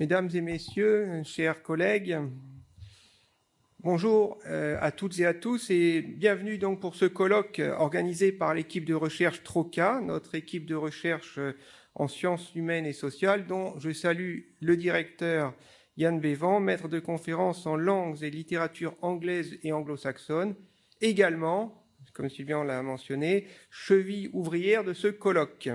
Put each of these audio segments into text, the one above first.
Mesdames et messieurs, chers collègues, bonjour à toutes et à tous et bienvenue donc pour ce colloque organisé par l'équipe de recherche TROCA, notre équipe de recherche en sciences humaines et sociales, dont je salue le directeur Yann Bévan, maître de conférences en langues et littérature anglaise et anglo-saxonne, également, comme Sylvian l'a mentionné, cheville ouvrière de ce colloque.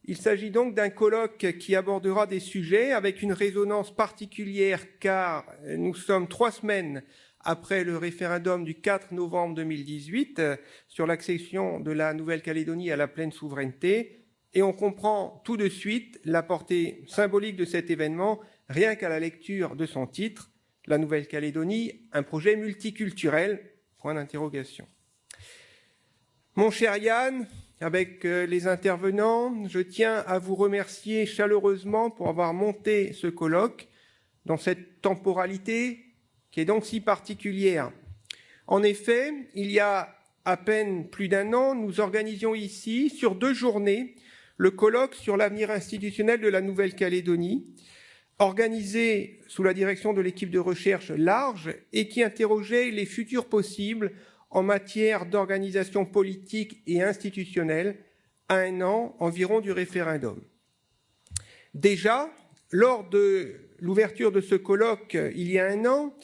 Il s'agit donc d'un colloque qui abordera des sujets avec une résonance particulière car nous sommes 3 semaines après le référendum du 4 novembre 2018 sur l'accession de la Nouvelle-Calédonie à la pleine souveraineté et on comprend tout de suite la portée symbolique de cet événement rien qu'à la lecture de son titre, La Nouvelle-Calédonie, un projet multiculturel, point d'interrogation. Mon cher Yann, avec les intervenants, je tiens à vous remercier chaleureusement pour avoir monté ce colloque dans cette temporalité qui est donc si particulière. En effet, il y a à peine plus d'1 an, nous organisions ici, sur 2 journées, le colloque sur l'avenir institutionnel de la Nouvelle-Calédonie, organisé sous la direction de l'équipe de recherche large et qui interrogeait les futurs possibles en matière d'organisation politique et institutionnelle à 1 an environ du référendum. Déjà, lors de l'ouverture de ce colloque il y a 1 an,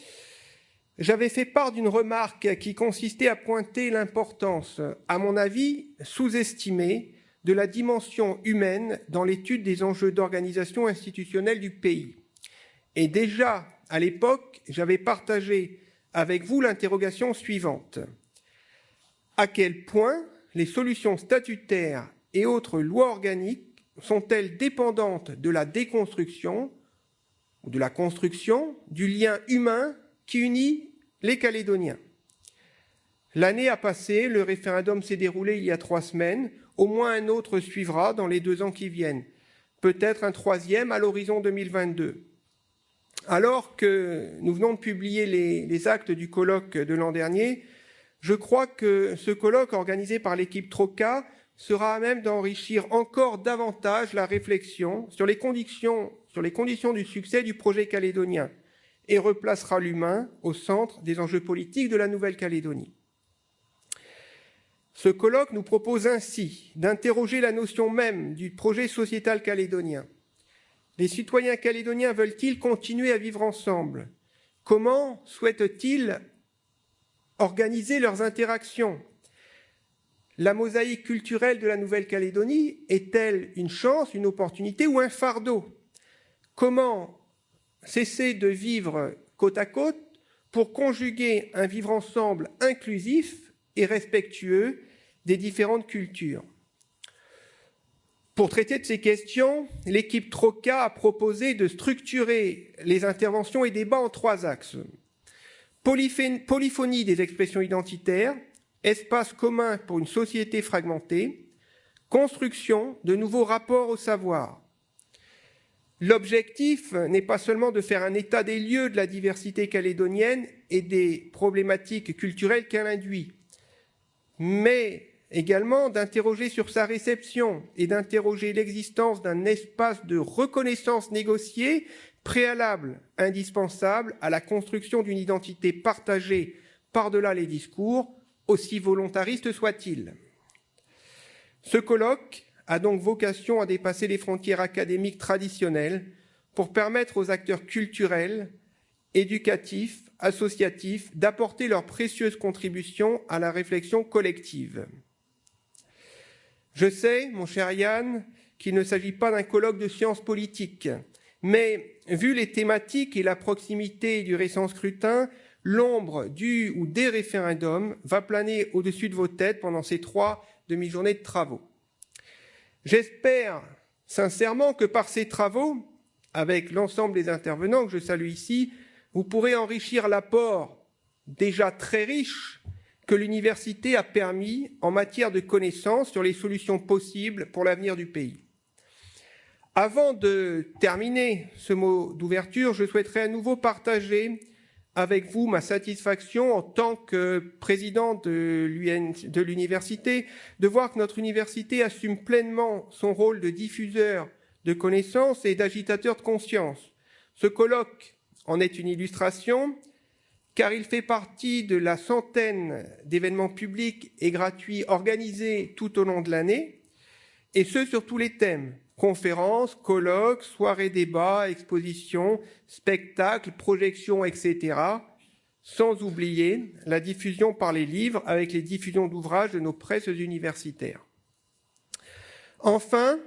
j'avais fait part d'une remarque qui consistait à pointer l'importance, à mon avis, sous-estimée de la dimension humaine dans l'étude des enjeux d'organisation institutionnelle du pays. Et déjà, à l'époque, j'avais partagé avec vous l'interrogation suivante. À quel point les solutions statutaires et autres lois organiques sont-elles dépendantes de la déconstruction ou de la construction du lien humain qui unit les Calédoniens? L'année a passé, le référendum s'est déroulé il y a 3 semaines, au moins un autre suivra dans les 2 ans qui viennent, peut-être un 3e à l'horizon 2022. Alors que nous venons de publier les actes du colloque de l'an dernier, je crois que ce colloque organisé par l'équipe TROCA sera à même d'enrichir encore davantage la réflexion sur les conditions du succès du projet calédonien et replacera l'humain au centre des enjeux politiques de la Nouvelle-Calédonie. Ce colloque nous propose ainsi d'interroger la notion même du projet sociétal calédonien. Les citoyens calédoniens veulent-ils continuer à vivre ensemble? Comment souhaitent-ils organiser leurs interactions? La mosaïque culturelle de la Nouvelle-Calédonie est-elle une chance, une opportunité ou un fardeau? Comment cesser de vivre côte à côte pour conjuguer un vivre ensemble inclusif et respectueux des différentes cultures? Pour traiter de ces questions, l'équipe TROCA a proposé de structurer les interventions et débats en 3 axes. Polyphonie des expressions identitaires, espace commun pour une société fragmentée, construction de nouveaux rapports au savoir. L'objectif n'est pas seulement de faire un état des lieux de la diversité calédonienne et des problématiques culturelles qu'elle induit, mais également d'interroger sur sa réception et d'interroger l'existence d'un espace de reconnaissance négociée préalable, indispensable à la construction d'une identité partagée par-delà les discours, aussi volontaristes soient-ils. Ce colloque a donc vocation à dépasser les frontières académiques traditionnelles pour permettre aux acteurs culturels, éducatifs, associatifs d'apporter leur précieuse contribution à la réflexion collective. Je sais, mon cher Yann, qu'il ne s'agit pas d'un colloque de sciences politiques, mais vu les thématiques et la proximité du récent scrutin, l'ombre du ou des référendums va planer au-dessus de vos têtes pendant ces 3 demi-journées de travaux. J'espère sincèrement que par ces travaux, avec l'ensemble des intervenants que je salue ici, vous pourrez enrichir l'apport déjà très riche que l'université a permis en matière de connaissances sur les solutions possibles pour l'avenir du pays. Avant de terminer ce mot d'ouverture, je souhaiterais à nouveau partager avec vous ma satisfaction en tant que président de l'université de voir que notre université assume pleinement son rôle de diffuseur de connaissances et d'agitateur de conscience, Ce colloque en est une illustration, car il fait partie de la centaine d'événements publics et gratuits organisés tout au long de l'année, et ce sur tous les thèmes, conférences, colloques, soirées débats, expositions, spectacles, projections, etc., sans oublier la diffusion par les livres avec les diffusions d'ouvrages de nos presses universitaires. Enfin,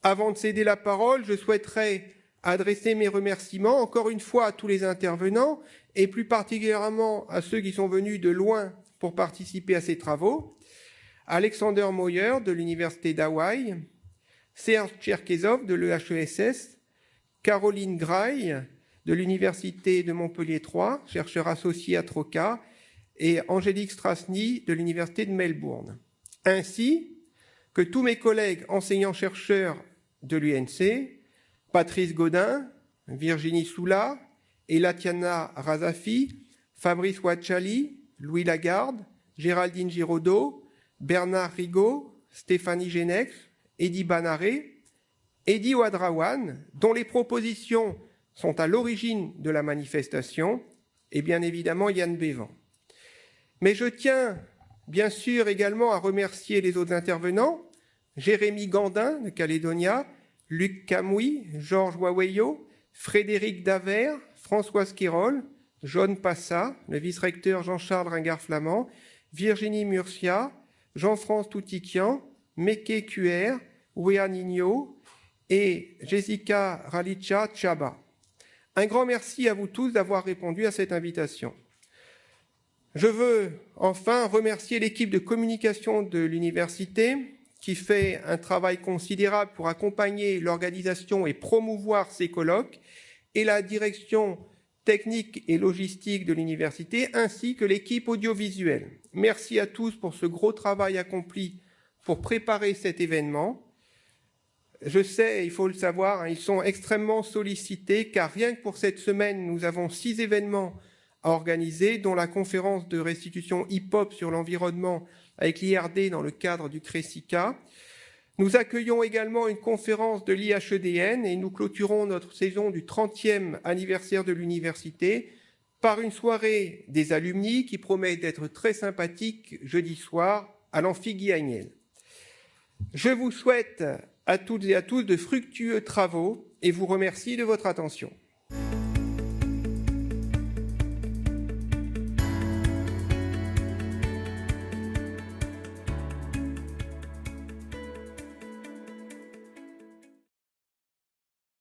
avant de céder la parole, je souhaiterais adresser mes remerciements encore une fois à tous les intervenants et plus particulièrement à ceux qui sont venus de loin pour participer à ces travaux. Alexander Moyer de l'Université d'Hawaï, Serge Cherkezov de l'EHESS, Caroline Graille de l'Université de Montpellier 3, chercheur associé à Troca, et Angélique Strasny de l'Université de Melbourne, ainsi que tous mes collègues enseignants-chercheurs de l'UNC, Patrice Godin, Virginie Soula, Elatiana Razafi, Fabrice Ouachali, Louis Lagarde, Géraldine Giraudot, Bernard Rigaud, Stéphanie Genex, Eddy Banaré, Eddy Ouadrawan, dont les propositions sont à l'origine de la manifestation, et bien évidemment Yann Bévan. Mais je tiens bien sûr également à remercier les autres intervenants, Jérémy Gandin de Calédonia, Luc Camouy, Georges Waweyo, Frédéric Davert, Françoise Quérol, John Passa, le vice-recteur Jean-Charles Ringard-Flamand, Virginie Murcia, Jean-France Toutiquian, Meke QR, Wea Nino et Jessica Ralicha Chaba. Un grand merci à vous tous d'avoir répondu à cette invitation. Je veux enfin remercier l'équipe de communication de l'université qui fait un travail considérable pour accompagner l'organisation et promouvoir ces colloques, et la direction technique et logistique de l'université, ainsi que l'équipe audiovisuelle. Merci à tous pour ce gros travail accompli pour préparer cet événement. Je sais, il faut le savoir, ils sont extrêmement sollicités, car rien que pour cette semaine, nous avons 6 événements à organiser, dont la conférence de restitution hip-hop sur l'environnement avec l'IRD dans le cadre du CRESICA. Nous accueillons également une conférence de l'IHEDN et nous clôturons notre saison du 30e anniversaire de l'université par une soirée des alumni qui promet d'être très sympathique jeudi soir à l'Amphi Guy-Agnel. Je vous souhaite à toutes et à tous de fructueux travaux et vous remercie de votre attention.